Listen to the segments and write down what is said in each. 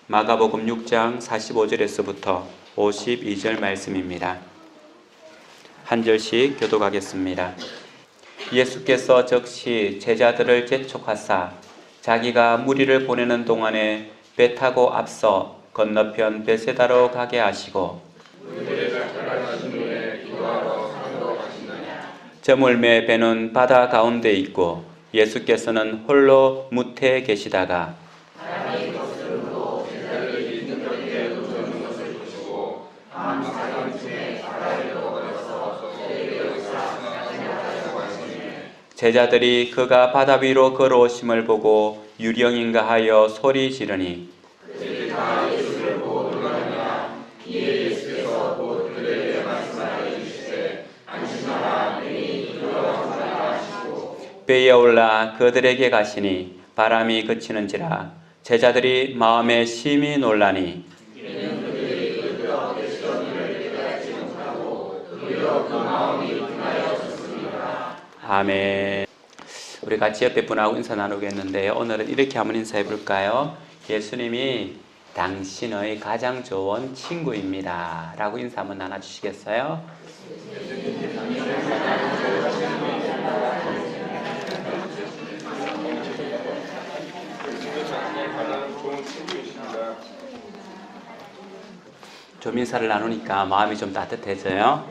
마가복음 6장 45절에서부터 52절 말씀입니다. 한 절씩 교독하겠습니다. 예수께서 즉시 제자들을 재촉하사 자기가 무리를 보내는 동안에 배 타고 앞서 건너편 베세다로 가게 하시고 저물매 배는 바다 가운데 있고 예수께서는 홀로 무태에 계시다가 제자들이 그가 바다 위로 걸어오심을 보고 유령인가 하여 소리 지르니 배에 올라 그들에게 가시니 바람이 그치는지라 제자들이 마음에 심히 놀라니 아멘. 우리 같이 옆에 분하고 인사 나누겠는데 오늘은 이렇게 한번 인사해 볼까요? 예수님이 당신의 가장 좋은 친구입니다 라고 인사 한번 나눠주시겠어요? 좀 인사를 나누니까 마음이 좀 따뜻해져요?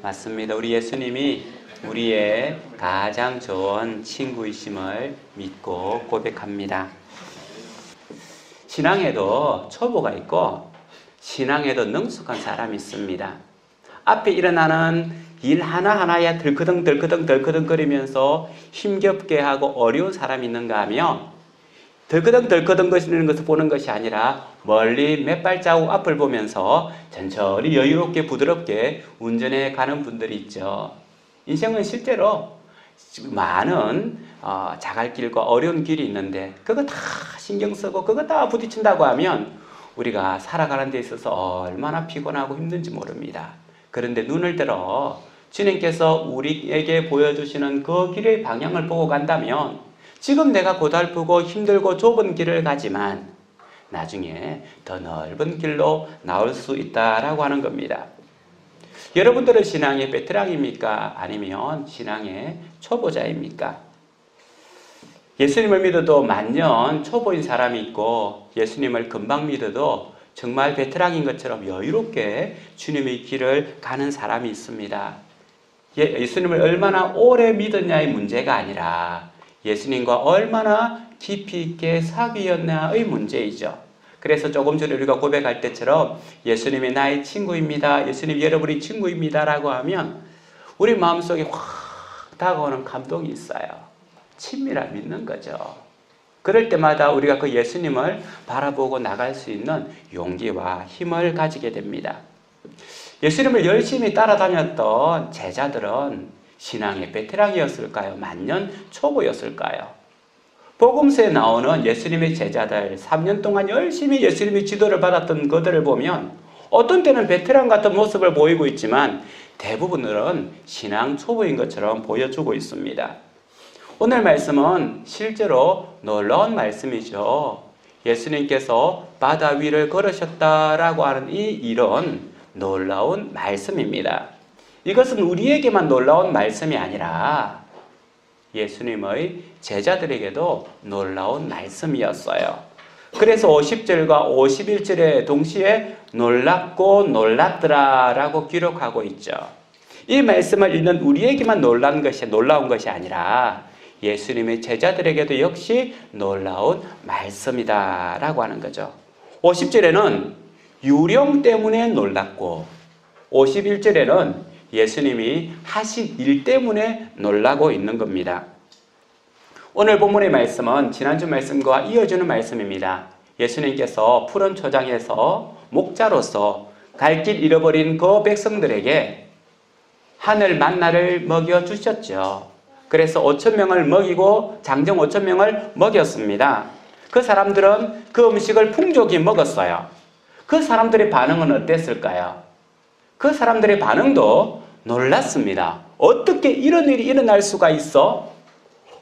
맞습니다. 우리 예수님이 우리의 가장 좋은 친구이심을 믿고 고백합니다. 신앙에도 초보가 있고 신앙에도 능숙한 사람이 있습니다. 앞에 일어나는 일 하나하나에 덜커덩 거리면서 힘겹게 하고 어려운 사람이 있는가 하면 덜커덩 거리는 것을 보는 것이 아니라 멀리 몇 발자국 앞을 보면서 천천히 여유롭게 부드럽게 운전해 가는 분들이 있죠. 인생은 실제로 많은 자갈길과 어려운 길이 있는데 그거 다 신경 쓰고 그거 다 부딪힌다고 하면 우리가 살아가는 데 있어서 얼마나 피곤하고 힘든지 모릅니다. 그런데 눈을 들어 주님께서 우리에게 보여주시는 그 길의 방향을 보고 간다면 지금 내가 고달프고 힘들고 좁은 길을 가지만 나중에 더 넓은 길로 나올 수 있다라고 하는 겁니다. 여러분들은 신앙의 베테랑입니까? 아니면 신앙의 초보자입니까? 예수님을 믿어도 만년 초보인 사람이 있고 예수님을 금방 믿어도 정말 베테랑인 것처럼 여유롭게 주님의 길을 가는 사람이 있습니다. 예수님을 얼마나 오래 믿었냐의 문제가 아니라 예수님과 얼마나 깊이 있게 사귀었냐의 문제이죠. 그래서 조금 전에 우리가 고백할 때처럼 예수님이 나의 친구입니다. 예수님 여러분이 친구입니다. 라고 하면 우리 마음속에 확 다가오는 감동이 있어요. 친밀함 믿는 거죠. 그럴 때마다 우리가 그 예수님을 바라보고 나갈 수 있는 용기와 힘을 가지게 됩니다. 예수님을 열심히 따라다녔던 제자들은 신앙의 베테랑이었을까요? 만년 초보였을까요? 복음서에 나오는 예수님의 제자들 3년 동안 열심히 예수님의 지도를 받았던 그들을 보면 어떤 때는 베테랑 같은 모습을 보이고 있지만 대부분은 신앙 초보인 것처럼 보여주고 있습니다. 오늘 말씀은 실제로 놀라운 말씀이죠. 예수님께서 바다 위를 걸으셨다라고 하는 이 일은 놀라운 말씀입니다. 이것은 우리에게만 놀라운 말씀이 아니라 예수님의 제자들에게도 놀라운 말씀이었어요. 그래서 50절과 51절에 동시에 놀랍고 놀랍더라 라고 기록하고 있죠. 이 말씀을 읽는 우리에게만 놀라운 것이 아니라 예수님의 제자들에게도 역시 놀라운 말씀이다 라고 하는 거죠. 50절에는 유령 때문에 놀랐고 51절에는 예수님이 하신 일 때문에 놀라고 있는 겁니다. 오늘 본문의 말씀은 지난주 말씀과 이어지는 말씀입니다. 예수님께서 푸른 초장에서 목자로서 갈 길 잃어버린 그 백성들에게 하늘 만나를 먹여주셨죠. 그래서 5,000명을 먹이고 장정 5,000명을 먹였습니다. 그 사람들은 그 음식을 풍족히 먹었어요. 그 사람들의 반응은 어땠을까요? 그 사람들의 반응도 놀랐습니다. 어떻게 이런 일이 일어날 수가 있어?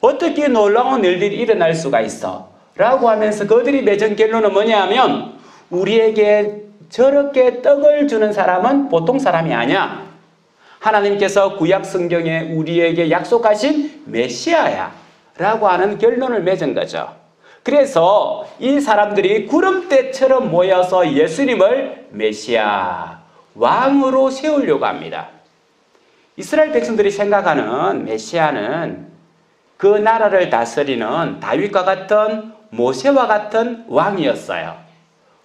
어떻게 놀라운 일들이 일어날 수가 있어? 라고 하면서 그들이 맺은 결론은 뭐냐 하면 우리에게 저렇게 떡을 주는 사람은 보통 사람이 아니야. 하나님께서 구약 성경에 우리에게 약속하신 메시아야 라고 하는 결론을 맺은 거죠. 그래서 이 사람들이 구름대처럼 모여서 예수님을 메시아, 왕으로 세우려고 합니다. 이스라엘 백성들이 생각하는 메시아는 그 나라를 다스리는 다윗과 같은 모세와 같은 왕이었어요.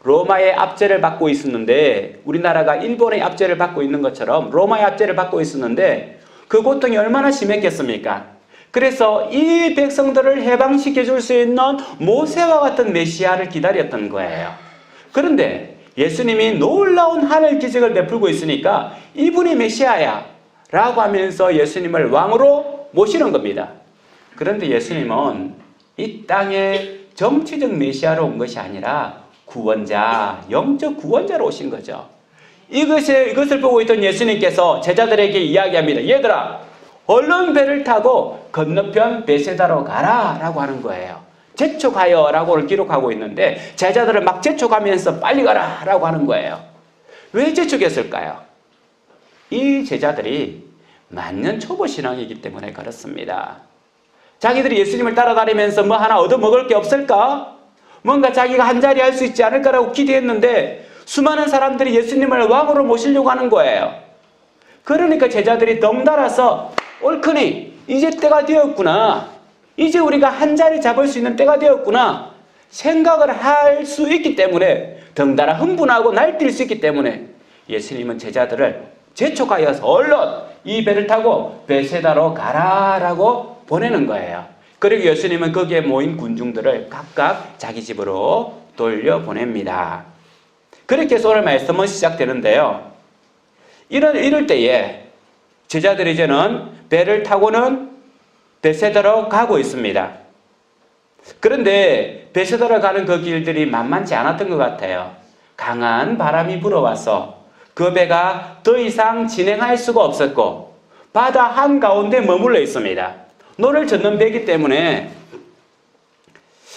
로마의 압제를 받고 있었는데 우리나라가 일본의 압제를 받고 있는 것처럼 로마의 압제를 받고 있었는데 그 고통이 얼마나 심했겠습니까? 그래서 이 백성들을 해방시켜 줄 수 있는 모세와 같은 메시아를 기다렸던 거예요. 그런데 예수님이 놀라운 하늘 기적을 베풀고 있으니까 이분이 메시아야 라고 하면서 예수님을 왕으로 모시는 겁니다. 그런데 예수님은 이 땅에 정치적 메시아로 온 것이 아니라 구원자, 영적 구원자로 오신 거죠. 이것을 보고 있던 예수님께서 제자들에게 이야기합니다. 얘들아, 얼른 배를 타고 건너편 베세다로 가라 라고 하는 거예요. 재촉하여 라고 기록하고 있는데 제자들을 막 재촉하면서 빨리 가라 라고 하는 거예요. 왜 재촉했을까요? 이 제자들이 만년 초보 신앙이기 때문에 그렇습니다. 자기들이 예수님을 따라다니면서 뭐 하나 얻어먹을 게 없을까? 뭔가 자기가 한자리 할 수 있지 않을까라고 기대했는데 수많은 사람들이 예수님을 왕으로 모시려고 하는 거예요. 그러니까 제자들이 덩달아서 옳거니 이제 때가 되었구나. 이제 우리가 한자리 잡을 수 있는 때가 되었구나. 생각을 할 수 있기 때문에 덩달아 흥분하고 날뛸 수 있기 때문에 예수님은 제자들을 재촉하여서 얼른 이 배를 타고 베세다로 가라라고 보내는 거예요. 그리고 예수님은 거기에 모인 군중들을 각각 자기 집으로 돌려보냅니다. 그렇게 해서 오늘 말씀은 시작되는데요. 이럴 때에 제자들이 이제는 배를 타고는 베세다로 가고 있습니다. 그런데 베세다로 가는 그 길들이 만만치 않았던 것 같아요. 강한 바람이 불어와서 그 배가 더 이상 진행할 수가 없었고 바다 한가운데 머물러 있습니다. 노를 젓는 배이기 때문에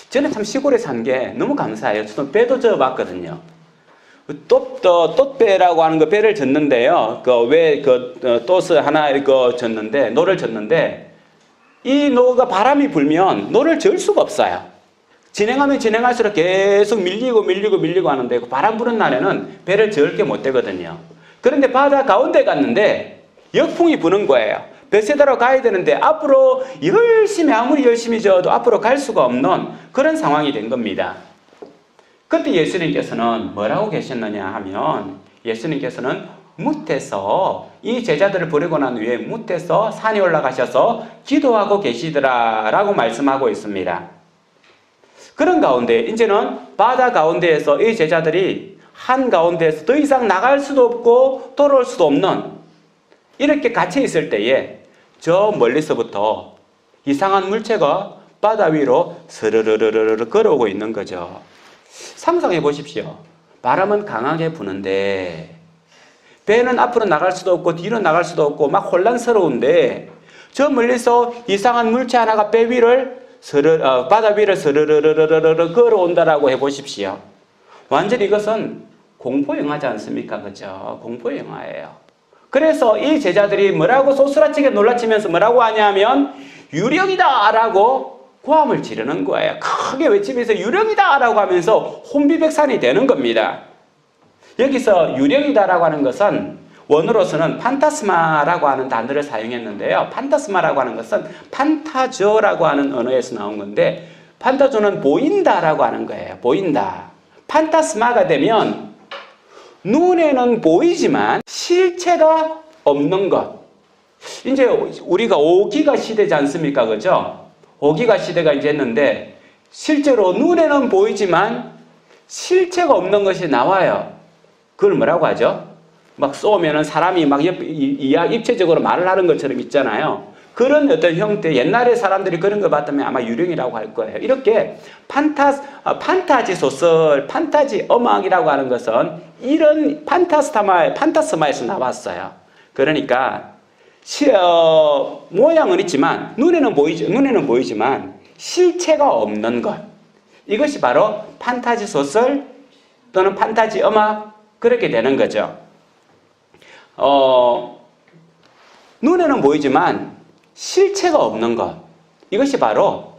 저는 참 시골에 산 게 너무 감사해요. 저도 배도 젓어봤거든요. 돛배라고 하는 거 배를 젓는데요. 돛을 하나 젓는데 노를 젓는데 이 노가 바람이 불면 노를 절 수가 없어요. 진행하면 진행할수록 계속 밀리고 하는데 그 바람 부는 날에는 배를 저을 게 못 되거든요. 그런데 바다 가운데 갔는데 역풍이 부는 거예요. 베세다로 가야 되는데 앞으로 아무리 열심히 저어도 앞으로 갈 수가 없는 그런 상황이 된 겁니다. 그때 예수님께서는 뭐라고 계셨느냐 하면 예수님께서는 뭇에서 이 제자들을 버리고 난 후에 뭇에서 산에 올라가셔서 기도하고 계시더라 라고 말씀하고 있습니다. 그런 가운데 이제는 바다 가운데에서 이 제자들이 한가운데에서 더 이상 나갈 수도 없고 돌아올 수도 없는 이렇게 갇혀 있을 때에 저 멀리서부터 이상한 물체가 바다 위로 스르르르르 걸어오고 있는 거죠. 상상해 보십시오. 바람은 강하게 부는데 배는 앞으로 나갈 수도 없고 뒤로 나갈 수도 없고 막 혼란스러운데 저 멀리서 이상한 물체 하나가 배 위를 바다 위를 스르르르르르 걸어온다라고 해보십시오. 완전히 이것은 공포영화지 않습니까? 그죠? 공포영화예요. 그래서 이 제자들이 뭐라고 소스라치게 놀라치면서 뭐라고 하냐면 유령이다 라고 고함을 지르는 거예요. 크게 외치면서 유령이다 라고 하면서 혼비백산이 되는 겁니다. 여기서 유령이다 라고 하는 것은 원어로서는 판타스마라고 하는 단어를 사용했는데요. 판타스마라고 하는 것은 판타조라고 하는 언어에서 나온 건데 판타조는 보인다라고 하는 거예요. 보인다. 판타스마가 되면 눈에는 보이지만 실체가 없는 것. 이제 우리가 5기가 시대지 않습니까? 그죠? 5기가 시대가 이제 했는데 실제로 눈에는 보이지만 실체가 없는 것이 나와요. 그걸 뭐라고 하죠? 막 쏘면은 사람이 막 입체적으로 말을 하는 것처럼 있잖아요. 그런 어떤 형태, 옛날에 사람들이 그런 거 봤다면 아마 유령이라고 할 거예요. 이렇게 판타지 소설, 판타지 음악이라고 하는 것은 이런 판타스마에서 나왔어요. 그러니까 모양은 있지만 눈에는 보이지만 실체가 없는 것. 이것이 바로 판타지 소설 또는 판타지 음악 그렇게 되는 거죠. 눈에는 보이지만 실체가 없는 것. 이것이 바로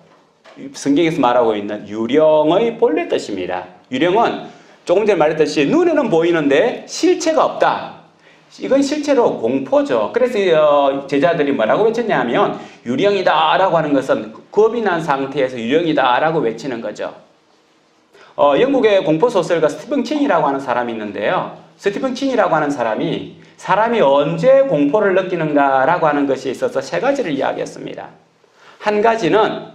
성경에서 말하고 있는 유령의 본래 뜻입니다. 유령은 조금 전에 말했듯이 눈에는 보이는데 실체가 없다. 이건 실제로 공포죠. 그래서 제자들이 뭐라고 외쳤냐면 유령이다 라고 하는 것은 겁이 난 상태에서 유령이다 라고 외치는 거죠. 영국의 공포소설가 스티븐 킹이라고 하는 사람이 있는데요. 스티븐 킹이라고 하는 사람이 언제 공포를 느끼는가라고 하는 것에 있어서 세 가지를 이야기했습니다. 한 가지는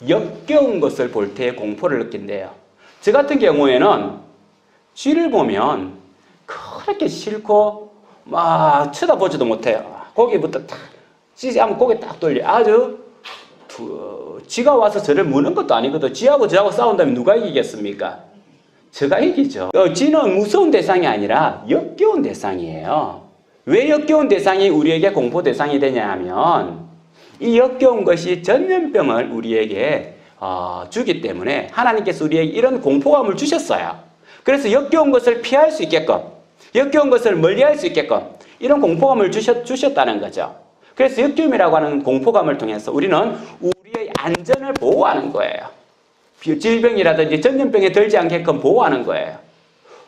역겨운 것을 볼 때에 공포를 느낀대요. 저 같은 경우에는 쥐를 보면 그렇게 싫고 막 쳐다보지도 못해요. 고개부터 탁 쥐하면 고개 딱 돌려. 아주 쥐가 와서 저를 무는 것도 아니거든. 쥐하고 저하고 싸운다면 누가 이기겠습니까? 저가 이기죠. 쥐는 무서운 대상이 아니라 역겨운 대상이에요. 왜 역겨운 대상이 우리에게 공포 대상이 되냐 하면 이 역겨운 것이 전염병을 우리에게 주기 때문에 하나님께서 우리에게 이런 공포감을 주셨어요. 그래서 역겨운 것을 피할 수 있게끔, 역겨운 것을 멀리할 수 있게끔 이런 공포감을 주셨다는 거죠. 그래서 역겨움이라고 하는 공포감을 통해서 우리는 우리의 안전을 보호하는 거예요. 질병이라든지 전염병에 들지 않게끔 보호하는 거예요.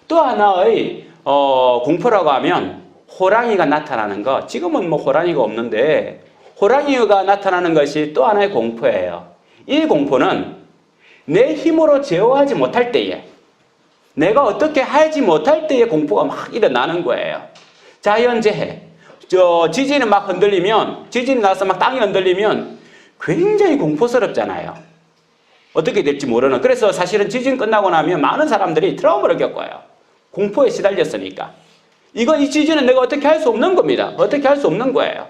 또 하나의 공포라고 하면 호랑이가 나타나는 것. 지금은 뭐 호랑이가 없는데 호랑이가 나타나는 것이 또 하나의 공포예요. 이 공포는 내 힘으로 제어하지 못할 때에, 내가 어떻게 하지 못할 때에 공포가 막 일어나는 거예요. 자연재해. 지진이 막 흔들리면, 지진이 나서 막 땅이 흔들리면 굉장히 공포스럽잖아요. 어떻게 될지 모르는. 그래서 사실은 지진 끝나고 나면 많은 사람들이 트라우마를 겪어요. 공포에 시달렸으니까. 이 지진은 내가 어떻게 할 수 없는 겁니다. 어떻게 할 수 없는 거예요.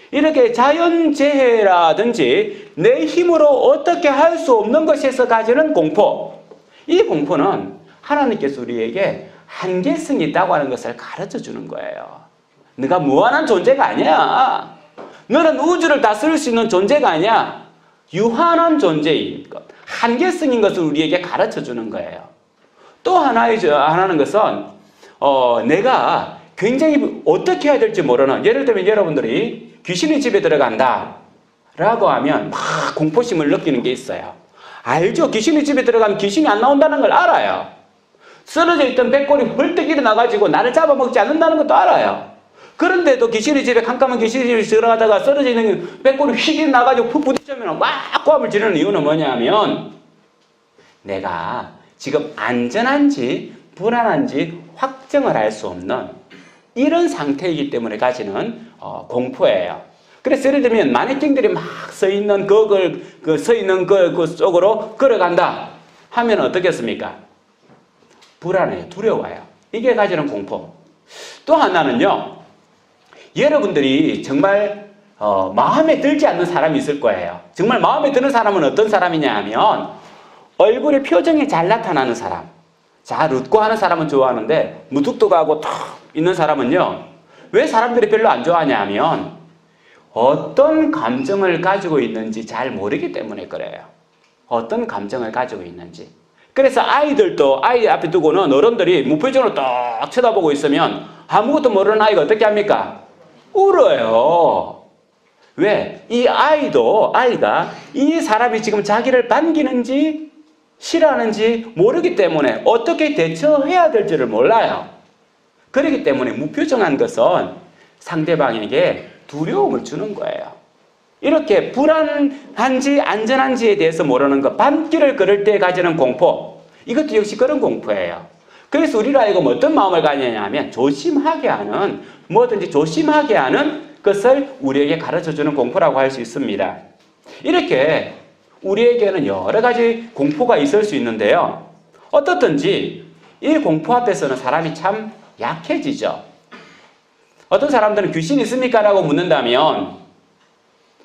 이렇게 자연재해라든지 내 힘으로 어떻게 할 수 없는 것에서 가지는 공포. 이 공포는 하나님께서 우리에게 한계성이 있다고 하는 것을 가르쳐 주는 거예요. 네가 무한한 존재가 아니야. 너는 우주를 다스릴 수 있는 존재가 아니야. 유한한 존재인 것. 한계성인 것을 우리에게 가르쳐 주는 거예요. 또 하나는 것은 내가 굉장히 어떻게 해야 될지 모르는, 예를 들면 여러분들이 귀신이 집에 들어간다 라고 하면 막 공포심을 느끼는 게 있어요. 알죠? 귀신이 집에 들어가면 귀신이 안 나온다는 걸 알아요. 쓰러져 있던 백골이 벌떡 일어나가지고 나를 잡아먹지 않는다는 것도 알아요. 그런데도 귀신이 집에, 깜깜한 귀신이 집에 들어가다가 쓰러져 있는 백골이 휙 일어나가지고 푹 부딪히면 막 고함을 지르는 이유는 뭐냐면 내가 지금 안전한지 불안한지 확정을 할 수 없는 이런 상태이기 때문에 가지는 공포예요. 그래서 예를 들면 마네킹들이 막 서 있는 그 쪽으로 걸어간다 하면 어떻겠습니까? 불안해요. 두려워요. 이게 가지는 공포. 또 하나는요. 여러분들이 정말 마음에 들지 않는 사람이 있을 거예요. 정말 마음에 드는 사람은 어떤 사람이냐 하면 얼굴에 표정이 잘 나타나는 사람. 잘 웃고 하는 사람은 좋아하는데 무뚝뚝하고 탁 있는 사람은요. 왜 사람들이 별로 안 좋아하냐 하면 어떤 감정을 가지고 있는지 잘 모르기 때문에 그래요. 어떤 감정을 가지고 있는지. 그래서 아이들도 아이 앞에 두고는 어른들이 무표정으로 딱 쳐다보고 있으면 아무것도 모르는 아이가 어떻게 합니까? 울어요. 왜? 이 아이가 이 사람이 지금 자기를 반기는지 싫어하는지 모르기 때문에 어떻게 대처해야 될지를 몰라요. 그렇기 때문에 무표정한 것은 상대방에게 두려움을 주는 거예요. 이렇게 불안한지 안전한지에 대해서 모르는 것, 밤길을 걸을 때 가지는 공포, 이것도 역시 그런 공포예요. 그래서 우리가 이거 어떤 마음을 가지냐 하면 조심하게 하는, 뭐든지 조심하게 하는 것을 우리에게 가르쳐주는 공포라고 할 수 있습니다. 이렇게 우리에게는 여러 가지 공포가 있을 수 있는데요. 어떻든지 이 공포 앞에서는 사람이 참 약해지죠. 어떤 사람들은 귀신이 있습니까? 라고 묻는다면,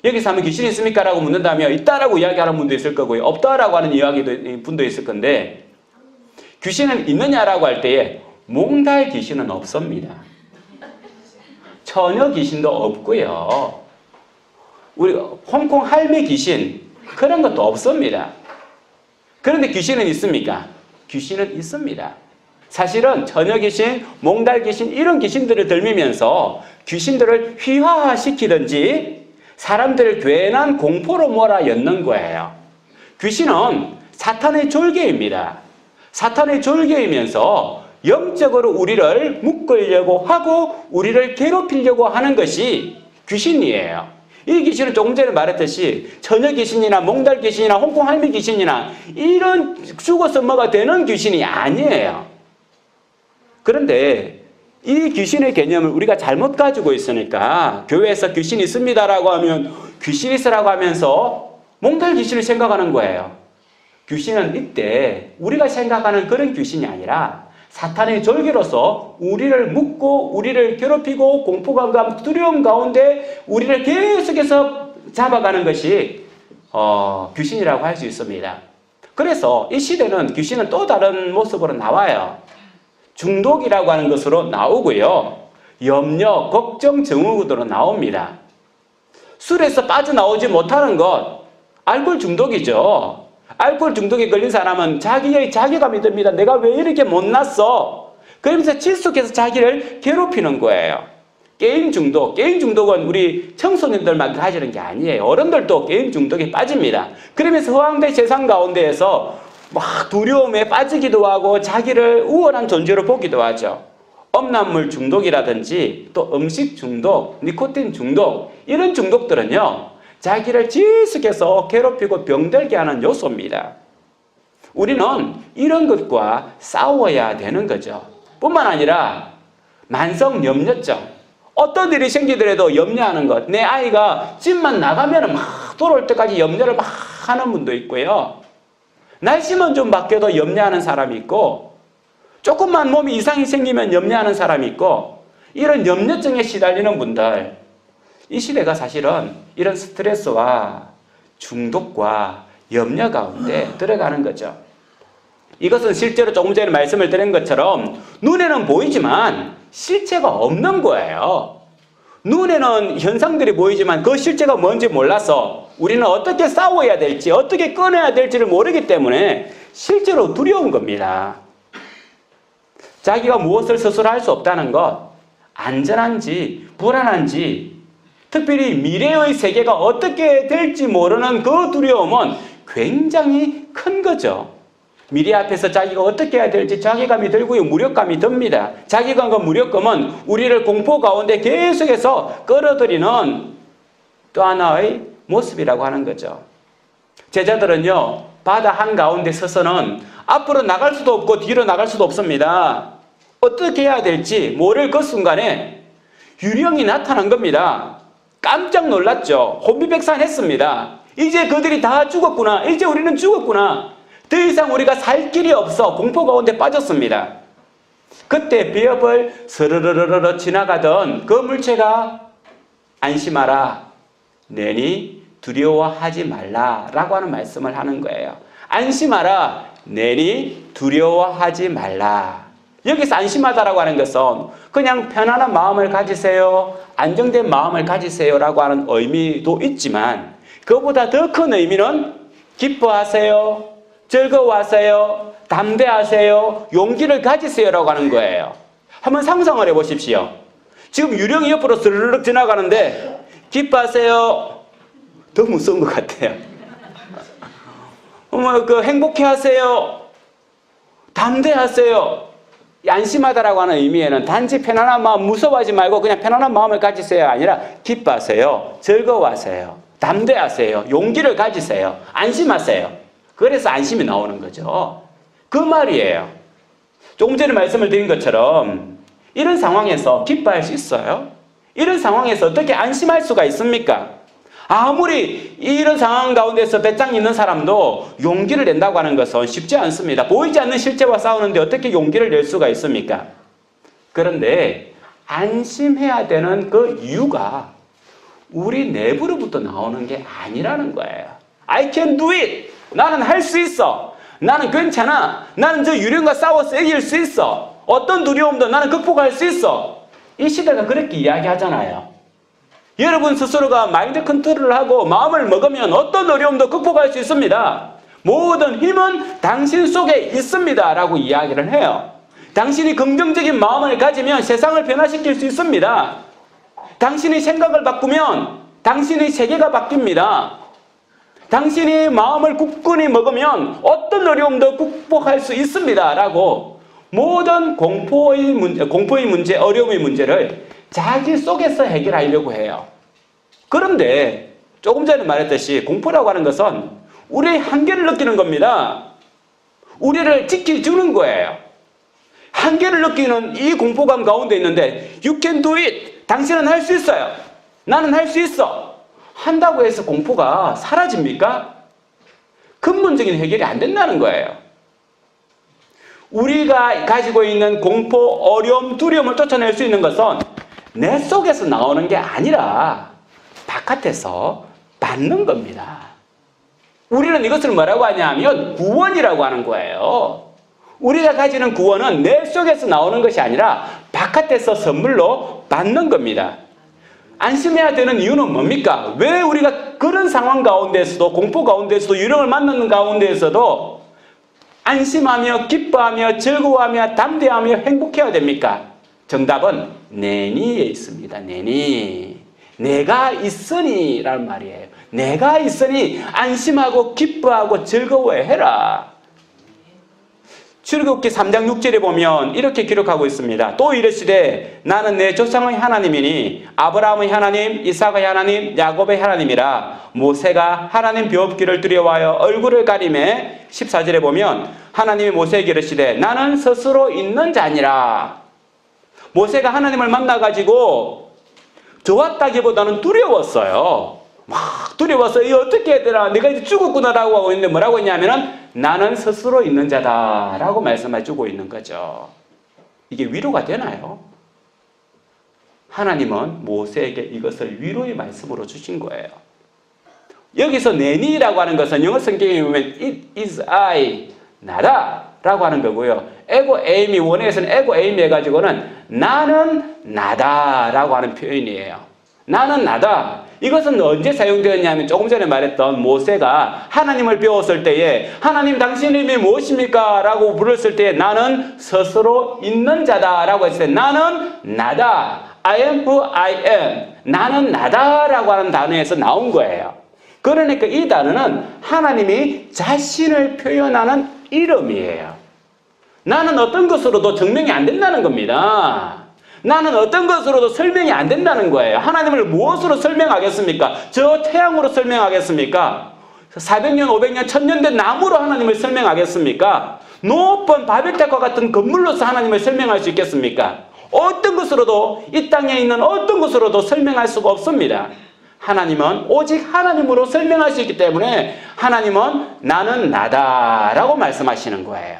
여기서 하면 귀신이 있습니까? 라고 묻는다면 있다라고 이야기하는 분도 있을 거고요. 없다라고 하는 분도 있을 건데, 귀신은 있느냐라고 할 때에 몽달 귀신은 없습니다. 처녀 귀신도 없고요. 우리 홍콩 할매 귀신 그런 것도 없습니다. 그런데 귀신은 있습니까? 귀신은 있습니다. 사실은 처녀 귀신, 몽달 귀신 이런 귀신들을 들미면서 귀신들을 휘화시키든지 사람들을 괜한 공포로 몰아넣는 거예요. 귀신은 사탄의 졸개입니다. 사탄의 졸개이면서 영적으로 우리를 묶으려고 하고 우리를 괴롭히려고 하는 것이 귀신이에요. 이 귀신은 조금 전에 말했듯이 처녀 귀신이나 몽달 귀신이나 홍콩 할미 귀신이나 이런 죽어서 뭐가 되는 귀신이 아니에요. 그런데 이 귀신의 개념을 우리가 잘못 가지고 있으니까 교회에서 귀신 있습니다라고 하면 귀신 있으라고 하면서 몽달 귀신을 생각하는 거예요. 귀신은 이때 우리가 생각하는 그런 귀신이 아니라 사탄의 졸개로서 우리를 묶고 우리를 괴롭히고 공포감과 두려움 가운데 우리를 계속해서 잡아가는 것이 귀신이라고 할 수 있습니다. 그래서 이 시대는 귀신은 또 다른 모습으로 나와요. 중독이라고 하는 것으로 나오고요. 염려, 걱정, 증후군으로 나옵니다. 술에서 빠져나오지 못하는 것, 알코올 중독이죠. 알코올 중독에 걸린 사람은 자기의 자괴감이 듭니다. 내가 왜 이렇게 못났어? 그러면서 질속해서 자기를 괴롭히는 거예요. 게임 중독. 게임 중독은 우리 청소년들만 가지는 게 아니에요. 어른들도 게임 중독에 빠집니다. 그러면서 허황된 세상 가운데에서 막 두려움에 빠지기도 하고 자기를 우월한 존재로 보기도 하죠. 음란물 중독이라든지 또 음식 중독, 니코틴 중독 이런 중독들은요. 자기를 지속해서 괴롭히고 병들게 하는 요소입니다. 우리는 이런 것과 싸워야 되는 거죠. 뿐만 아니라 만성 염려증. 어떤 일이 생기더라도 염려하는 것. 내 아이가 집만 나가면 막 돌아올 때까지 염려를 막 하는 분도 있고요. 날씨만 좀 바뀌어도 염려하는 사람이 있고 조금만 몸이 이상이 생기면 염려하는 사람이 있고 이런 염려증에 시달리는 분들 이 시대가 사실은 이런 스트레스와 중독과 염려 가운데 들어가는 거죠. 이것은 실제로 조금 전에 말씀을 드린 것처럼 눈에는 보이지만 실체가 없는 거예요. 눈에는 현상들이 보이지만 그 실체가 뭔지 몰라서 우리는 어떻게 싸워야 될지 어떻게 꺼내야 될지를 모르기 때문에 실제로 두려운 겁니다. 자기가 무엇을 스스로 할 수 없다는 것, 안전한지 불안한지 특별히 미래의 세계가 어떻게 될지 모르는 그 두려움은 굉장히 큰 거죠. 미래 앞에서 자기가 어떻게 해야 될지 자괴감이 들고요. 무력감이 듭니다. 자괴감과 무력감은 우리를 공포 가운데 계속해서 끌어들이는 또 하나의 모습이라고 하는 거죠. 제자들은요. 바다 한가운데 서서는 앞으로 나갈 수도 없고 뒤로 나갈 수도 없습니다. 어떻게 해야 될지 모를 그 순간에 유령이 나타난 겁니다. 깜짝 놀랐죠. 혼비백산했습니다. 이제 그들이 다 죽었구나. 이제 우리는 죽었구나. 더 이상 우리가 살 길이 없어 공포 가운데 빠졌습니다. 그때 배업을 스르르르르 지나가던 그 물체가 안심하라. 내니 두려워하지 말라라고 하는 말씀을 하는 거예요. 안심하라. 내니 두려워하지 말라. 여기서 안심하다라고 하는 것은 그냥 편안한 마음을 가지세요. 안정된 마음을 가지세요라고 하는 의미도 있지만 그보다 더 큰 의미는 기뻐하세요. 즐거워하세요. 담대하세요. 용기를 가지세요라고 하는 거예요. 한번 상상을 해보십시오. 지금 유령이 옆으로 스르륵 지나가는데 기뻐하세요. 더 무서운 것 같아요. 행복해하세요. 담대하세요. 안심하다라고 하는 의미에는 단지 편안한 마음, 무서워하지 말고 그냥 편안한 마음을 가지세요 아니라 기뻐하세요. 즐거워하세요. 담대하세요. 용기를 가지세요. 안심하세요. 그래서 안심이 나오는 거죠. 그 말이에요. 조금 전에 말씀을 드린 것처럼 이런 상황에서 기뻐할 수 있어요? 이런 상황에서 어떻게 안심할 수가 있습니까? 아무리 이런 상황 가운데서 배짱 있는 사람도 용기를 낸다고 하는 것은 쉽지 않습니다. 보이지 않는 실체와 싸우는데 어떻게 용기를 낼 수가 있습니까? 그런데 안심해야 되는 그 이유가 우리 내부로부터 나오는 게 아니라는 거예요. I can do it. 나는 할 수 있어. 나는 괜찮아. 나는 저 유령과 싸워서 이길 수 있어. 어떤 두려움도 나는 극복할 수 있어. 이 시대가 그렇게 이야기하잖아요. 여러분 스스로가 마인드 컨트롤을 하고 마음을 먹으면 어떤 어려움도 극복할 수 있습니다. 모든 힘은 당신 속에 있습니다. 라고 이야기를 해요. 당신이 긍정적인 마음을 가지면 세상을 변화시킬 수 있습니다. 당신이 생각을 바꾸면 당신의 세계가 바뀝니다. 당신이 마음을 굳건히 먹으면 어떤 어려움도 극복할 수 있습니다. 라고 모든 공포의 문제, 어려움의 문제를 자기 속에서 해결하려고 해요. 그런데 조금 전에 말했듯이 공포라고 하는 것은 우리의 한계를 느끼는 겁니다. 우리를 지켜주는 거예요. 한계를 느끼는 이 공포감 가운데 있는데 You can do it. 당신은 할 수 있어요. 나는 할 수 있어. 한다고 해서 공포가 사라집니까? 근본적인 해결이 안 된다는 거예요. 우리가 가지고 있는 공포, 어려움, 두려움을 쫓아낼 수 있는 것은 내 속에서 나오는 게 아니라 바깥에서 받는 겁니다. 우리는 이것을 뭐라고 하냐면 구원이라고 하는 거예요. 우리가 가지는 구원은 내 속에서 나오는 것이 아니라 바깥에서 선물로 받는 겁니다. 안심해야 되는 이유는 뭡니까? 왜 우리가 그런 상황 가운데서도 공포 가운데서도 유령을 만나는 가운데서도 안심하며 기뻐하며 즐거워하며 담대하며 행복해야 됩니까? 정답은 내니에 있습니다. 내니. 내가 있으니 라는 말이에요. 내가 있으니 안심하고 기뻐하고 즐거워해라. 출애굽기 3장 6절에 보면 이렇게 기록하고 있습니다. 또 이르시되 나는 내 조상의 하나님이니 아브라함의 하나님, 이삭의 하나님, 야곱의 하나님이라. 모세가 하나님 벼엎기를 두려워하여 얼굴을 가리매 14절에 보면 하나님이 모세에게 이르시되 나는 스스로 있는 자니라. 모세가 하나님을 만나가지고 좋았다기보다는 두려웠어요. 막 두려워서 이거 어떻게 해야 되나, 내가 이제 죽었구나라고 하고 있는데 뭐라고 했냐면은 나는 스스로 있는 자다 라고 말씀해주고 있는 거죠. 이게 위로가 되나요? 하나님은 모세에게 이것을 위로의 말씀으로 주신 거예요. 여기서 내니라고 하는 것은 영어 성경에 보면 it is I, 나다 라고 하는 거고요. 에고 에임이, 원어에서는 에고 에임 해가지고는 나는 나다 라고 하는 표현이에요. 나는 나다. 이것은 언제 사용되었냐면 조금 전에 말했던 모세가 하나님을 배웠을 때에 하나님 당신의 이름이 무엇입니까? 라고 물었을 때 나는 스스로 있는 자다 라고 했을 때 나는 나다. I am who I am. 나는 나다 라고 하는 단어에서 나온 거예요. 그러니까 이 단어는 하나님이 자신을 표현하는 이름이에요. 나는 어떤 것으로도 증명이 안 된다는 겁니다. 나는 어떤 것으로도 설명이 안 된다는 거예요. 하나님을 무엇으로 설명하겠습니까? 저 태양으로 설명하겠습니까? 400년, 500년, 1000년 된 나무로 하나님을 설명하겠습니까? 높은 바벨탑과 같은 건물로서 하나님을 설명할 수 있겠습니까? 어떤 것으로도, 이 땅에 있는 어떤 것으로도 설명할 수가 없습니다. 하나님은 오직 하나님으로 설명할 수 있기 때문에 하나님은 나는 나다라고 말씀하시는 거예요.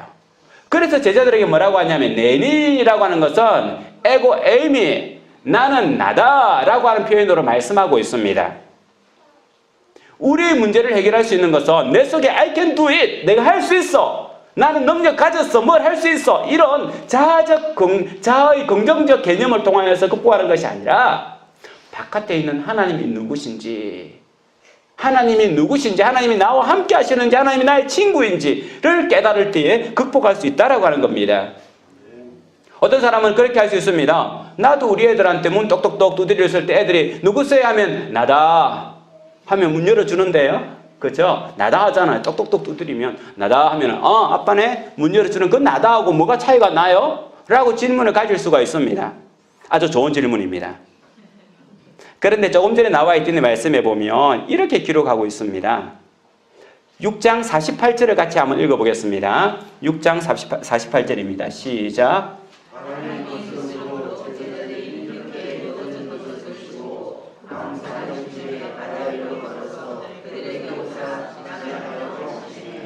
그래서 제자들에게 뭐라고 하냐면 내니라고 하는 것은 에고 에이미, 나는 나다라고 하는 표현으로 말씀하고 있습니다. 우리의 문제를 해결할 수 있는 것은 내 속에 I can do it, 내가 할 수 있어, 나는 능력 가졌어, 뭘 할 수 있어, 이런 자아의 긍정적 개념을 통하여서 극복하는 것이 아니라 바깥에 있는 하나님이 누구신지, 하나님이 나와 함께 하시는지, 하나님이 나의 친구인지를 깨달을 때에 극복할 수 있다라고 하는 겁니다. 어떤 사람은 그렇게 할 수 있습니다. 나도 우리 애들한테 문 똑똑똑 두드렸을 때 애들이 누구세요 하면 나다 하면 문 열어주는데요. 그렇죠? 나다 하잖아요. 똑똑똑 두드리면 나다 하면 아빠네 문 열어주는 건 나다하고 뭐가 차이가 나요? 라고 질문을 가질 수가 있습니다. 아주 좋은 질문입니다. 그런데 조금 전에 나와 있던 말씀에 보면 이렇게 기록하고 있습니다. 6장 48절을 같이 한번 읽어보겠습니다. 6장 48절입니다. 시작.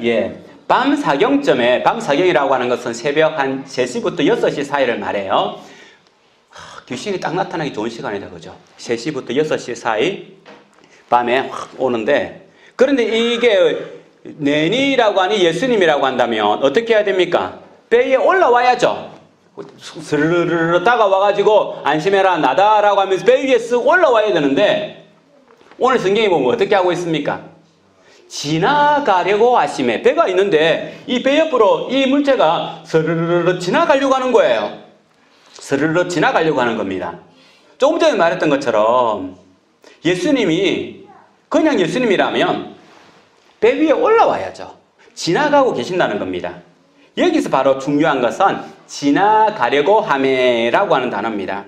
예, 밤 사경쯤에, 밤 사경이라고 하는 것은 새벽 한 3시부터 6시 사이를 말해요. 귀신이 딱 나타나기 좋은 시간이다, 그죠? 3시부터 6시 사이 밤에 확 오는데, 그런데 이게 내니라고 하니 예수님이라고 한다면 어떻게 해야 됩니까? 배에 올라와야죠. 스르르르 다가와가지고 안심해라 나다라고 하면서 배 위에 쓱 올라와야 되는데 오늘 성경에 보면 어떻게 하고 있습니까? 지나가려고 하심에, 배가 있는데 이 배 옆으로 이 물체가 스르르르 지나가려고 하는 거예요. 스르르 지나가려고 하는 겁니다. 조금 전에 말했던 것처럼 예수님이 그냥 예수님이라면 배 위에 올라와야죠. 지나가고 계신다는 겁니다. 여기서 바로 중요한 것은 지나가려고 하매라고 하는 단어입니다.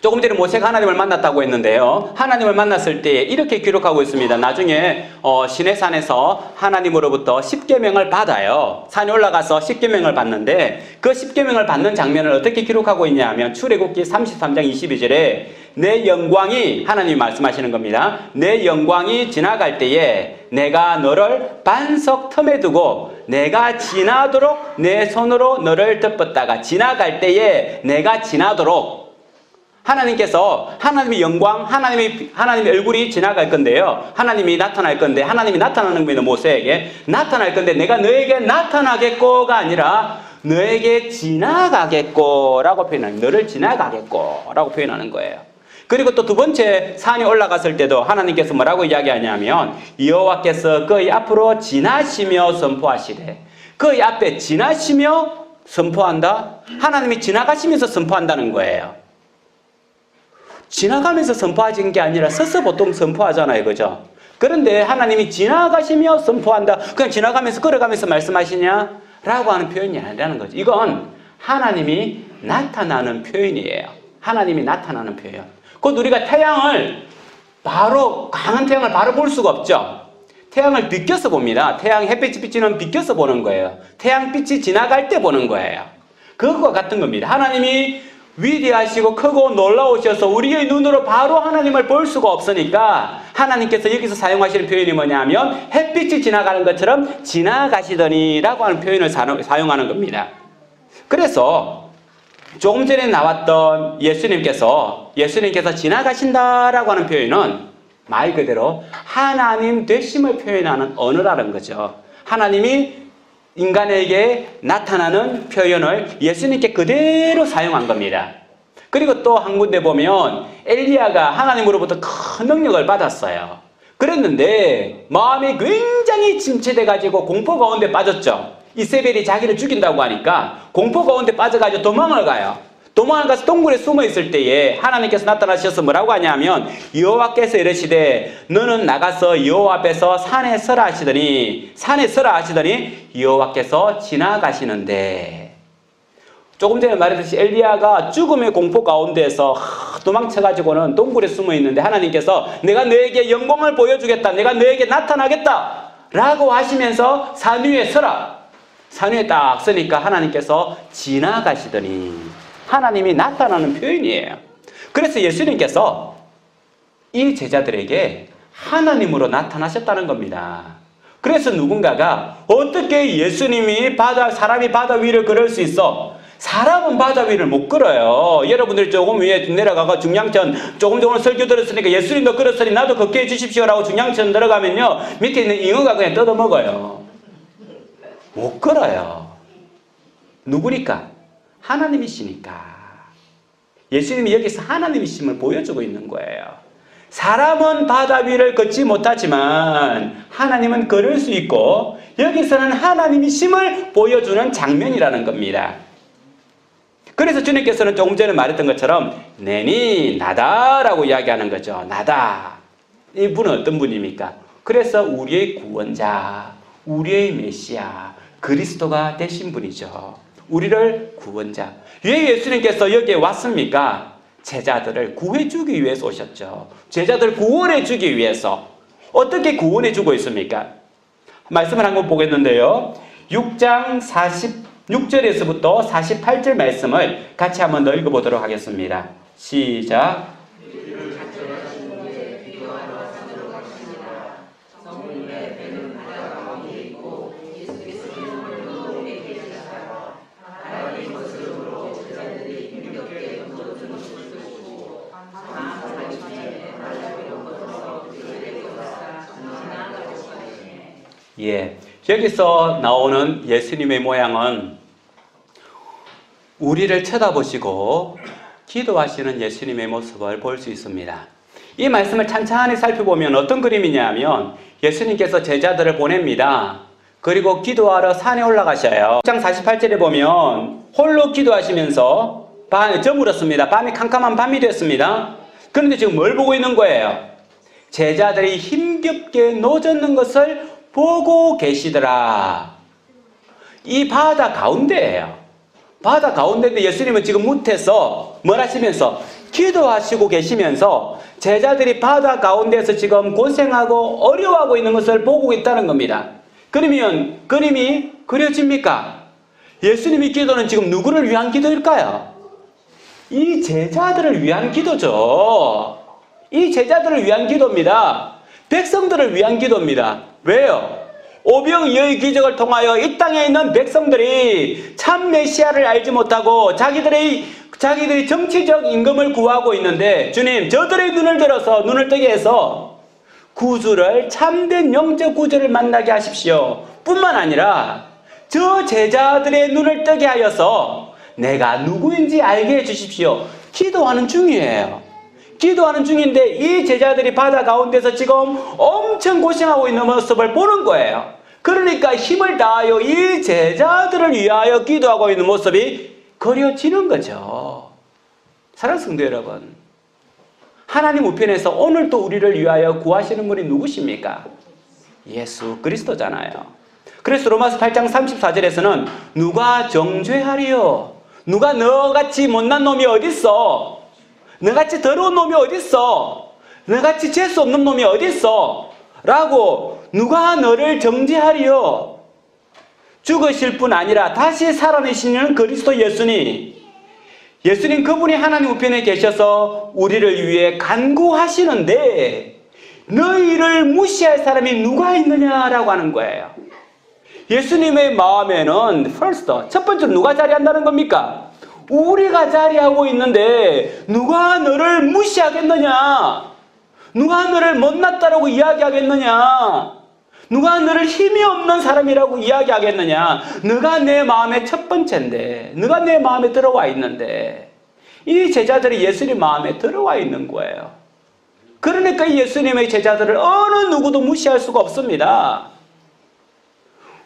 조금 전에 모세가 하나님을 만났다고 했는데요. 하나님을 만났을 때 이렇게 기록하고 있습니다. 나중에 시내산에서 하나님으로부터 십계명을 받아요. 산에 올라가서 십계명을 받는데 그 십계명을 받는 장면을 어떻게 기록하고 있냐면 출애굽기 33장 22절에 내 영광이, 하나님이 말씀하시는 겁니다. 내 영광이 지나갈 때에 내가 너를 반석 틈에 두고 내가 지나도록 내 손으로 너를 덮었다가 지나갈 때에 내가 지나도록, 하나님께서 하나님의 영광, 하나님의 얼굴이 지나갈 건데요. 하나님이 나타날 건데, 하나님이 나타나는 겁니다. 모세에게 나타날 건데 내가 너에게 나타나겠고가 아니라 너에게 지나가겠고라고 표현하는, 너를 지나가겠고라고 표현하는 거예요. 그리고 또 두 번째 산에 올라갔을 때도 하나님께서 뭐라고 이야기하냐면 여호와께서 그의 앞으로 지나시며 선포하시되, 그의 앞에 지나시며 선포한다? 하나님이 지나가시면서 선포한다는 거예요. 지나가면서 선포하신 게 아니라 서서 보통 선포하잖아요. 그죠? 그런데 하나님이 지나가시며 선포한다. 그냥 지나가면서 걸어가면서 말씀하시냐? 라고 하는 표현이 아니라는 거죠. 이건 하나님이 나타나는 표현이에요. 하나님이 나타나는 표현. 곧 우리가 태양을 바로, 강한 태양을 바로 볼 수가 없죠. 태양을 비껴서 봅니다. 태양 햇빛이 비치는 비껴서 보는 거예요. 태양빛이 지나갈 때 보는 거예요. 그것과 같은 겁니다. 하나님이 위대하시고 크고 놀라우셔서 우리의 눈으로 바로 하나님을 볼 수가 없으니까 하나님께서 여기서 사용하시는 표현이 뭐냐면 햇빛이 지나가는 것처럼 지나가시더니 라고 하는 표현을 사용하는 겁니다. 그래서 조금 전에 나왔던 예수님께서 지나가신다라고 하는 표현은 말 그대로 하나님 되심을 표현하는 언어라는 거죠. 하나님이 인간에게 나타나는 표현을 예수님께 그대로 사용한 겁니다. 그리고 또 한 군데 보면 엘리야가 하나님으로부터 큰 능력을 받았어요. 그랬는데 마음이 굉장히 침체돼 가지고 공포 가운데 빠졌죠. 이세벨이 자기를 죽인다고 하니까 공포 가운데 빠져가지고 도망을 가요. 도망을 가서 동굴에 숨어 있을 때에 하나님께서 나타나셔서 뭐라고 하냐면 여호와께서 이르시되 너는 나가서 여호와 앞에서 산에 서라 하시더니 여호와께서 지나가시는데, 조금 전에 말했듯이 엘리야가 죽음의 공포 가운데에서 도망쳐가지고는 동굴에 숨어 있는데 하나님께서 내가 너에게 영광을 보여주겠다, 내가 너에게 나타나겠다 라고 하시면서 산 위에 서라, 산 위에 딱 서니까 하나님께서 지나가시더니, 하나님이 나타나는 표현이에요. 그래서 예수님께서 이 제자들에게 하나님으로 나타나셨다는 겁니다. 그래서 누군가가 어떻게 예수님이 사람이 바다 위를 걸을 수 있어? 사람은 바다 위를 못 걸어요. 여러분들 조금 위에 내려가가 중량천 조금 설교 들었으니까 예수님도 걸었으니 나도 걷게 해주십시오라고 중량천 들어가면요, 밑에 있는 잉어가 그냥 뜯어먹어요. 못 걸어요. 누구니까? 하나님이시니까. 예수님이 여기서 하나님이심을 보여주고 있는 거예요. 사람은 바다 위를 걷지 못하지만 하나님은 걸을 수 있고, 여기서는 하나님이심을 보여주는 장면이라는 겁니다. 그래서 주님께서는 조금 전에 말했던 것처럼 내니 나다라고 이야기하는 거죠. 나다. 이분은 어떤 분입니까? 그래서 우리의 구원자, 우리의 메시아, 그리스도가 되신 분이죠. 우리를 구원자. 왜 예수님께서 여기에 왔습니까? 제자들을 구해주기 위해서 오셨죠. 제자들 구원해주기 위해서. 어떻게 구원해주고 있습니까? 말씀을 한번 보겠는데요. 6장 46절에서부터 48절 말씀을 같이 한번 더 읽어보도록 하겠습니다. 시작. 예, 여기서 나오는 예수님의 모양은 우리를 쳐다보시고 기도하시는 예수님의 모습을 볼 수 있습니다. 이 말씀을 찬찬히 살펴보면 어떤 그림이냐면 예수님께서 제자들을 보냅니다. 그리고 기도하러 산에 올라가셔요. 6장 48절에 보면 홀로 기도하시면서 저물었습니다. 밤이 캄캄한 밤이 됐습니다. 그런데 지금 뭘 보고 있는 거예요? 제자들이 힘겹게 노젓는 것을 보고 계시더라. 이 바다 가운데예요. 바다 가운데인데 예수님은 지금 무태서 뭘 하시면서 기도하시고 계시면서 제자들이 바다 가운데서 지금 고생하고 어려워하고 있는 것을 보고 있다는 겁니다. 그러면 그림이 그려집니까? 예수님의 기도는 지금 누구를 위한 기도일까요? 이 제자들을 위한 기도죠. 이 제자들을 위한 기도입니다. 백성들을 위한 기도입니다. 왜요? 오병이어의 기적을 통하여 이 땅에 있는 백성들이 참 메시아를 알지 못하고 자기들이 정치적 임금을 구하고 있는데 주님 저들의 눈을 들어서 눈을 뜨게 해서 구주를 참된 영적 구주를 만나게 하십시오. 뿐만 아니라 저 제자들의 눈을 뜨게 하여서 내가 누구인지 알게 해주십시오. 기도하는 중이에요. 기도하는 중인데 이 제자들이 바다 가운데서 지금 엄청 고생하고 있는 모습을 보는 거예요. 그러니까 힘을 다하여 이 제자들을 위하여 기도하고 있는 모습이 그려지는 거죠. 사랑하는 성도 여러분, 하나님 우편에서 오늘 또 우리를 위하여 구하시는 분이 누구십니까? 예수 그리스도잖아요. 그래서 로마서 8장 34절에서는 누가 정죄하리요? 누가 너같이 못난 놈이 어딨어? 너같이 더러운 놈이 어딨어? 너같이 재수 없는 놈이 어딨어? 라고 누가 너를 정죄하리요? 죽으실 뿐 아니라 다시 살아내시는 그리스도 예수님 그분이 하나님 우편에 계셔서 우리를 위해 간구하시는데 너희를 무시할 사람이 누가 있느냐라고 하는 거예요. 예수님의 마음에는 첫 번째로 누가 자리한다는 겁니까? 우리가 자리하고 있는데 누가 너를 무시하겠느냐? 누가 너를 못났다라고 이야기하겠느냐? 누가 너를 힘이 없는 사람이라고 이야기하겠느냐? 너가 내 마음의 첫 번째인데, 너가 내 마음에 들어와 있는데 이 제자들이 예수님 마음에 들어와 있는 거예요. 그러니까 이 예수님의 제자들을 어느 누구도 무시할 수가 없습니다.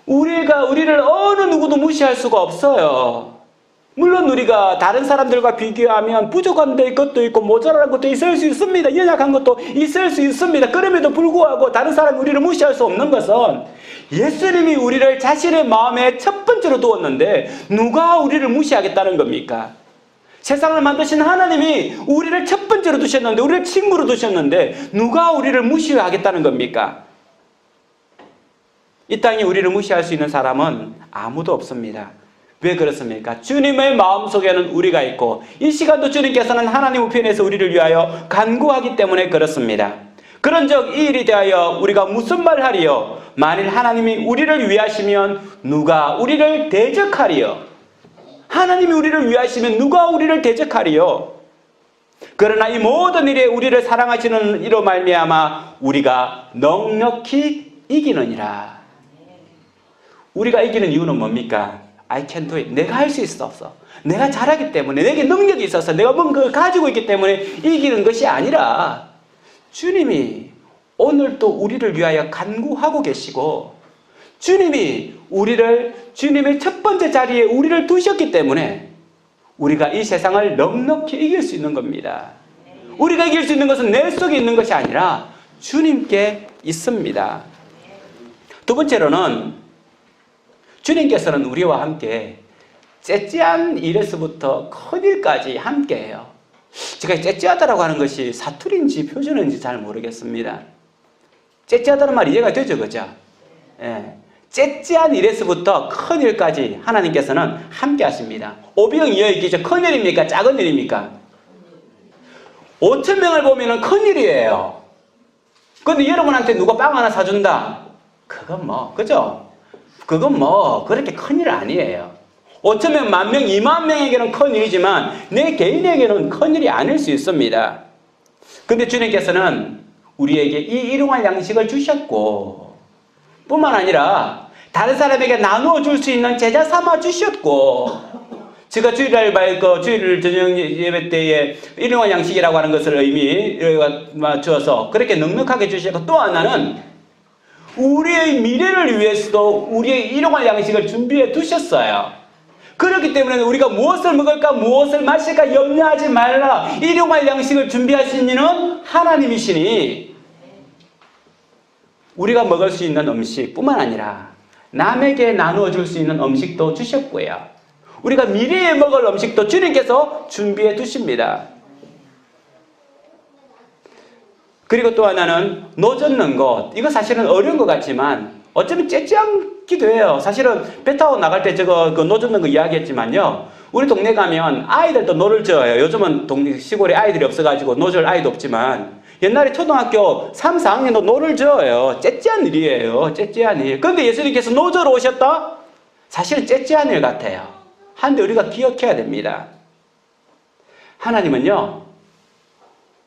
우리를 어느 누구도 무시할 수가 없어요. 물론 우리가 다른 사람들과 비교하면 부족한 것도 있고 모자란 것도 있을 수 있습니다. 연약한 것도 있을 수 있습니다. 그럼에도 불구하고 다른 사람이 우리를 무시할 수 없는 것은 예수님이 우리를 자신의 마음에 첫 번째로 두었는데 누가 우리를 무시하겠다는 겁니까? 세상을 만드신 하나님이 우리를 첫 번째로 두셨는데, 우리를 친구로 두셨는데 누가 우리를 무시하겠다는 겁니까? 이 땅에 우리를 무시할 수 있는 사람은 아무도 없습니다. 왜 그렇습니까? 주님의 마음속에는 우리가 있고 이 시간도 주님께서는 하나님 우편에서 우리를 위하여 간구하기 때문에 그렇습니다. 그런즉 이 일이 대하여 우리가 무슨 말 하리요? 만일 하나님이 우리를 위하시면 누가 우리를 대적하리요? 하나님이 우리를 위하시면 누가 우리를 대적하리요? 그러나 이 모든 일에 우리를 사랑하시는 이로 말미암아 우리가 넉넉히 이기느니라. 우리가 이기는 이유는 뭡니까? I can do it. 내가 할 수 있어. 내가 잘하기 때문에, 내게 능력이 있어서, 내가 뭔가 가지고 있기 때문에 이기는 것이 아니라 주님이 오늘 또 우리를 위하여 간구하고 계시고 주님이 주님의 첫 번째 자리에 우리를 두셨기 때문에 우리가 이 세상을 넉넉히 이길 수 있는 겁니다. 우리가 이길 수 있는 것은 내 속에 있는 것이 아니라 주님께 있습니다. 두 번째로는 주님께서는 우리와 함께 째째한 일에서부터 큰 일까지 함께해요. 제가 째째하다라고 하는 것이 사투리인지 표준어인지 잘 모르겠습니다. 째째하다는 말이 이해가 되죠, 그죠? 예. 째째한 일에서부터 큰 일까지 하나님께서는 함께 하십니다. 오병이어의 기적 큰 일입니까? 작은 일입니까? 5,000명을 보면 큰 일이에요. 그런데 여러분한테 누가 빵 하나 사준다? 그건 그죠? 그건 그렇게 큰일 아니에요. 5,000명, 10,000명, 20,000명에게는 큰일이지만 내 개인에게는 큰일이 아닐 수 있습니다. 근데 주님께서는 우리에게 이 일용할 양식을 주셨고 뿐만 아니라 다른 사람에게 나누어 줄 수 있는 제자 삼아 주셨고 제가 주일 저녁 예배 때에 일용할 양식이라고 하는 것을 의미 맞춰서 그렇게 넉넉하게 주시고, 또 하나는 우리의 미래를 위해서도 우리의 일용할 양식을 준비해 두셨어요. 그렇기 때문에 우리가 무엇을 먹을까 무엇을 마실까 염려하지 말라. 일용할 양식을 준비하신 이는 하나님이시니 우리가 먹을 수 있는 음식뿐만 아니라 남에게 나누어 줄 수 있는 음식도 주셨고요. 우리가 미래에 먹을 음식도 주님께서 준비해 두십니다. 그리고 또 하나는 노젓는 것. 이거 사실은 어려운 것 같지만 어쩌면 째지 않기도 해요. 사실은 배 타고 나갈 때 노젓는 거 이야기했지만요. 우리 동네 가면 아이들도 노를 저어요. 요즘은 시골에 아이들이 없어가지고 노절 아이도 없지만 옛날에 초등학교 3, 4학년도 노를 저어요. 째째한 일이에요. 째째한 일. 그런데 예수님께서 노저로 오셨다? 사실은 째째한 일 같아요. 한데 우리가 기억해야 됩니다. 하나님은요,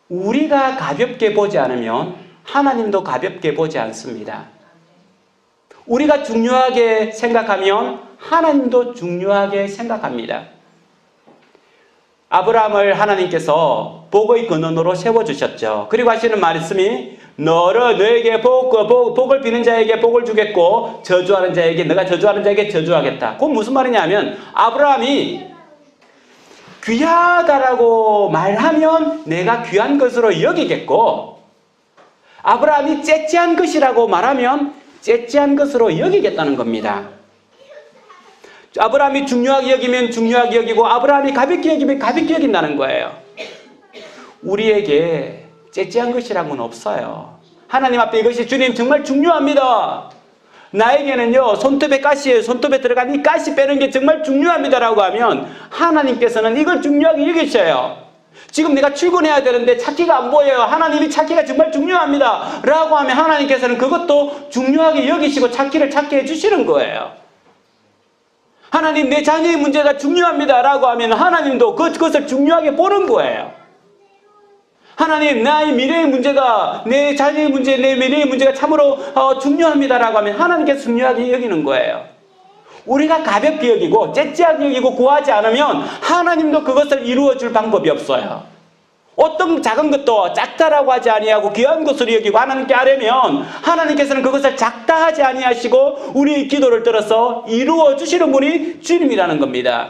우리가 가볍게 보지 않으면 하나님도 가볍게 보지 않습니다. 우리가 중요하게 생각하면 하나님도 중요하게 생각합니다. 아브라함을 하나님께서 복의 근원으로 세워주셨죠. 그리고 하시는 말씀이 너에게 복을 비는 자에게 복을 주겠고 저주하는 자에게 내가 저주하는 자에게 저주하겠다. 그건 무슨 말이냐면 아브라함이 귀하다라고 말하면 내가 귀한 것으로 여기겠고 아브라함이 째째한 것이라고 말하면 째째한 것으로 여기겠다는 겁니다. 아브라함이 중요하게 여기면 중요하게 여기고 아브라함이 가볍게 여기면 가볍게 여긴다는 거예요. 우리에게 째째한 것이란 건 없어요. 하나님 앞에 이것이 주님 정말 중요합니다. 나에게는요 손톱에 가시예요. 손톱에 들어간 이 가시 빼는 게 정말 중요합니다라고 하면 하나님께서는 이걸 중요하게 여기셔요. 지금 내가 출근해야 되는데 차키가 안 보여요. 하나님이 차키가 정말 중요합니다 라고 하면 하나님께서는 그것도 중요하게 여기시고 차키를 찾게 해주시는 거예요. 하나님 내 자녀의 문제가 중요합니다 라고 하면 하나님도 그것을 중요하게 보는 거예요. 하나님 나의 미래의 문제가 내 자녀의 문제 내 미래의 문제가 참으로 중요합니다 라고 하면 하나님께서 중요하게 여기는 거예요. 우리가 가볍게 여기고 째째하게 여기고 구하지 않으면 하나님도 그것을 이루어 줄 방법이 없어요. 어떤 작은 것도 작다라고 하지 아니하고 귀한 것으로 여기고 하나님께 아뢰면 하나님께서는 그것을 작다 하지 아니하시고 우리의 기도를 들어서 이루어 주시는 분이 주님이라는 겁니다.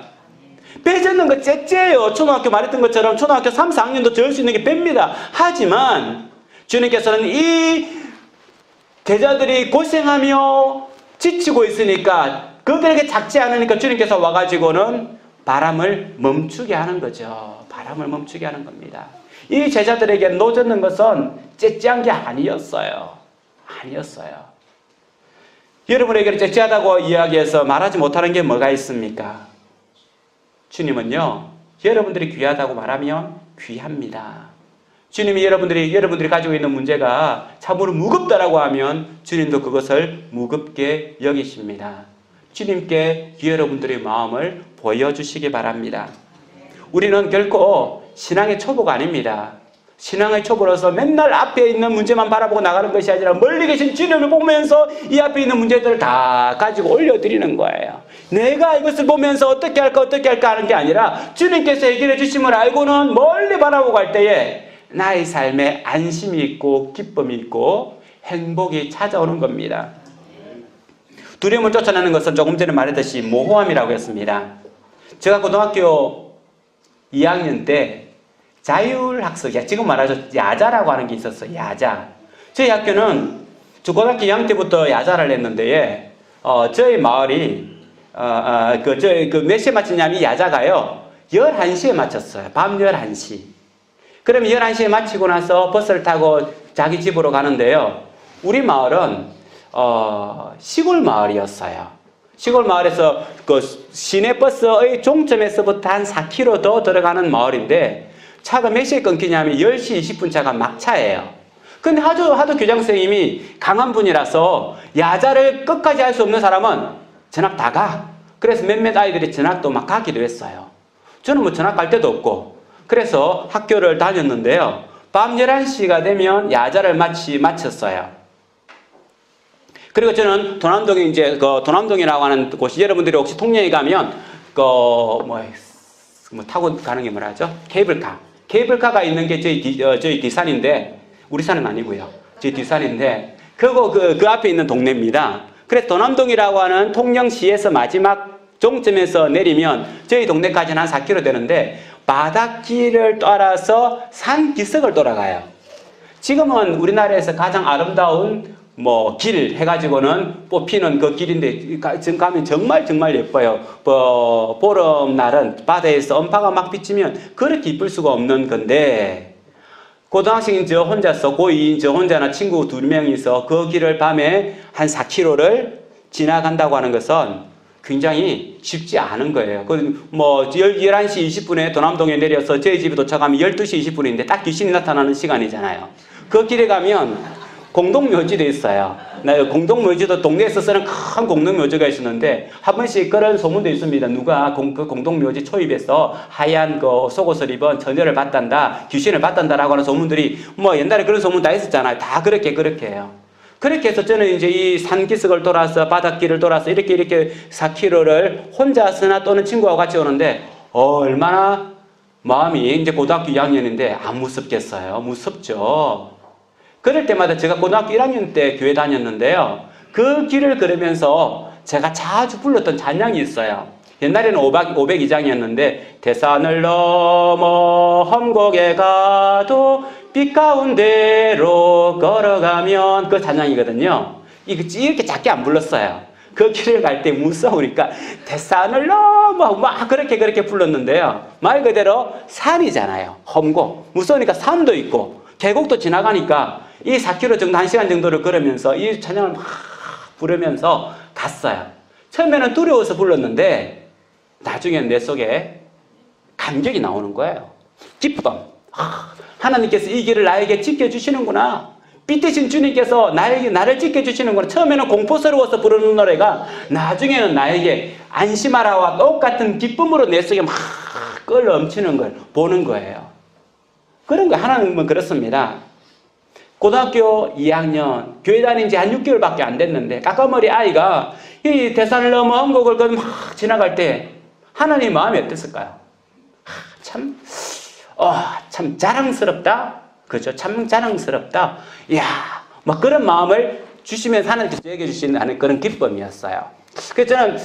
배 젓는 거 째째예요. 초등학교 말했던 것처럼 초등학교 3, 4학년도 저을 수 있는 게 배입니다. 하지만 주님께서는 이 제자들이 고생하며 지치고 있으니까 그들에게 작지 않으니까 주님께서 와가지고는 바람을 멈추게 하는 거죠. 바람을 멈추게 하는 겁니다. 이 제자들에게 노젓는 것은 째째한 게 아니었어요. 아니었어요. 여러분에게 째째하다고 이야기해서 말하지 못하는 게 뭐가 있습니까? 주님은요, 여러분들이 귀하다고 말하면 귀합니다. 주님이 여러분들이 가지고 있는 문제가 참으로 무겁다라고 하면 주님도 그것을 무겁게 여기십니다. 주님께 여러분들의 마음을 보여주시기 바랍니다. 우리는 결코 신앙의 초보가 아닙니다. 신앙의 초보로서 맨날 앞에 있는 문제만 바라보고 나가는 것이 아니라 멀리 계신 주님을 보면서 이 앞에 있는 문제들을 다 가지고 올려드리는 거예요. 내가 이것을 보면서 어떻게 할까 하는 게 아니라 주님께서 해결해 주심을 알고는 멀리 바라보고 갈 때에 나의 삶에 안심이 있고 기쁨이 있고 행복이 찾아오는 겁니다. 두려움을 쫓아내는 것은 조금 전에 말했듯이 모호함이라고 했습니다. 제가 고등학교 2학년 때 자율학습, 지금 말하죠 야자라고 하는 게 있었어요. 야자. 저희 학교는 고등학교 2학년 때부터 야자를 했는데 저희 마을이 몇 시에 마치냐면 야자가요 11시에 마쳤어요. 밤 11시. 그러면 11시에 마치고 나서 버스를 타고 자기 집으로 가는데요. 우리 마을은 시골 마을이었어요. 시골 마을에서 그 시내버스의 종점에서부터 한 4km 더 들어가는 마을인데 차가 몇 시에 끊기냐면 10시 20분 차가 막차예요. 근데 하도 교장 선생님이 강한 분이라서 야자를 끝까지 할 수 없는 사람은 전학 다 가. 그래서 몇몇 아이들이 전학도 막 가기도 했어요. 저는 뭐 전학 갈 데도 없고 그래서 학교를 다녔는데요. 밤 11시가 되면 야자를 마쳤어요. 그리고 저는 도남동에 도남동이라고 하는 곳이 여러분들이 혹시 통영에 가면 뭐 타고 가는 게 뭐라 하죠? 케이블카. 케이블카가 있는 게 저희 뒷산인데, 우리 산은 아니고요. 저희 뒷산인데, 그 앞에 있는 동네입니다. 그래서 도남동이라고 하는 통영시에서 마지막 종점에서 내리면 저희 동네까지는 한 4km 되는데, 바닷길을 따라서 산 기슭을 돌아가요. 지금은 우리나라에서 가장 아름다운 길 해가지고는 뽑히는 그 길인데, 지금 가면 정말 예뻐요. 보름날은 바다에서 엄파가 막 비치면 그렇게 이쁠 수가 없는 건데, 고등학생인 저 혼자서, 고2인 저 혼자나 친구 2명이서 그 길을 밤에 한 4km를 지나간다고 하는 것은 굉장히 쉽지 않은 거예요. 11시 20분에 도남동에 내려서 저희 집에 도착하면 12시 20분인데 딱 귀신이 나타나는 시간이잖아요. 그 길에 가면 공동묘지도 있어요. 공동묘지도 동네에서 쓰는 큰 공동묘지가 있었는데 한 번씩 그런 소문도 있습니다. 누가 그 공동묘지 초입에서 하얀 그 속옷을 입은 처녀를 봤단다, 귀신을 봤단다라고 하는 소문들이 옛날에 그런 소문 다 있었잖아요. 다 그렇게 해요. 그렇게 해서 저는 이제 이 산기슭을 돌아서 바닷길을 돌아서 이렇게 4km를 혼자서나 또는 친구와 같이 오는데 얼마나 마음이 이제 고등학교 2학년인데 안 무섭겠어요. 무섭죠. 그럴 때마다 제가 고등학교 1학년 때 교회 다녔는데요. 그 길을 걸으면서 제가 자주 불렀던 찬양이 있어요. 옛날에는 502장이었는데 대산을 넘어 험곡에 가도 빛 가운데로 걸어가면 그 찬양이거든요. 이렇게 작게 안 불렀어요. 그 길을 갈 때 무서우니까 대산을 넘어 막 그렇게 불렀는데요. 말 그대로 산이잖아요. 험곡. 무서우니까 산도 있고 계곡도 지나가니까 이 4km 정도 1시간 정도를 걸으면서 이 찬양을 막 부르면서 갔어요. 처음에는 두려워서 불렀는데 나중에는 내 속에 감격이 나오는 거예요. 기쁨. 하나님께서 이 길을 나에게 지켜주시는구나. 빛 대신 주님께서 나를 지켜주시는구나. 처음에는 공포스러워서 부르는 노래가 나중에는 나에게 안심하라와 똑같은 기쁨으로 내 속에 막 끌어넘치는 걸 보는 거예요. 그런 거 하나님은 그렇습니다. 고등학교 2학년 교회 다닌 지 한 6개월밖에 안 됐는데 까까머리 아이가 이 대산을 넘어 험곡을 막 지나갈 때 하나님 마음이 어땠을까요? 참 자랑스럽다. 그죠? 참 자랑스럽다. 이야, 그런 마음을 주시면서 하나님께서 얘기해 주시는 그런 기쁨이었어요. 그래서 저는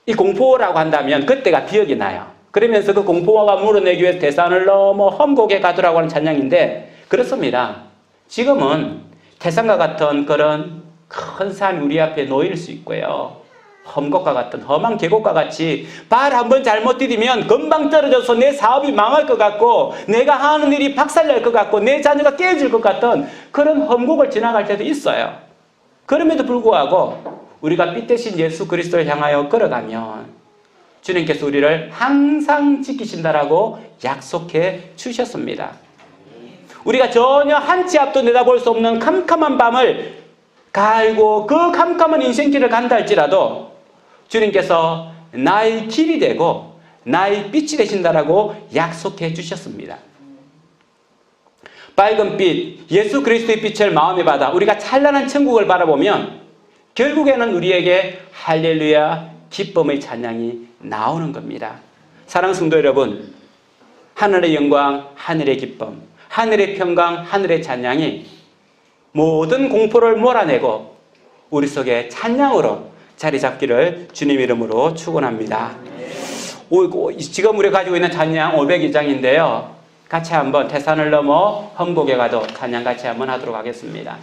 이 공포라고 한다면 그때가 기억이 나요. 그러면서 그 공포가 물어내기 위해서 대산을 넘어 험곡에 가더라고 하는 찬양인데 그렇습니다. 지금은 태산과 같은 그런 큰 산 우리 앞에 놓일 수 있고요. 험곡과 같은 험한 계곡과 같이 발 한번 잘못 디디면 금방 떨어져서 내 사업이 망할 것 같고 내가 하는 일이 박살날 것 같고 내 자녀가 깨질 것 같은 그런 험곡을 지나갈 때도 있어요. 그럼에도 불구하고 우리가 빛 대신 예수 그리스도를 향하여 걸어가면 주님께서 우리를 항상 지키신다라고 약속해 주셨습니다. 우리가 전혀 한 치 앞도 내다볼 수 없는 캄캄한 밤을 갈고 그 캄캄한 인생길을 간다 할지라도 주님께서 나의 길이 되고 나의 빛이 되신다라고 약속해 주셨습니다. 밝은 빛, 예수 그리스도의 빛을 마음에 받아 우리가 찬란한 천국을 바라보면 결국에는 우리에게 할렐루야 기쁨의 찬양이 나오는 겁니다. 사랑하는 성도 여러분, 하늘의 영광, 하늘의 기쁨, 하늘의 평강, 하늘의 찬양이 모든 공포를 몰아내고 우리 속에 찬양으로 자리 잡기를 주님 이름으로 축원합니다. 지금 우리가 가지고 있는 찬양 502장인데요. 같이 한번 태산을 넘어 험곡에 가도 찬양 같이 한번 하도록 하겠습니다.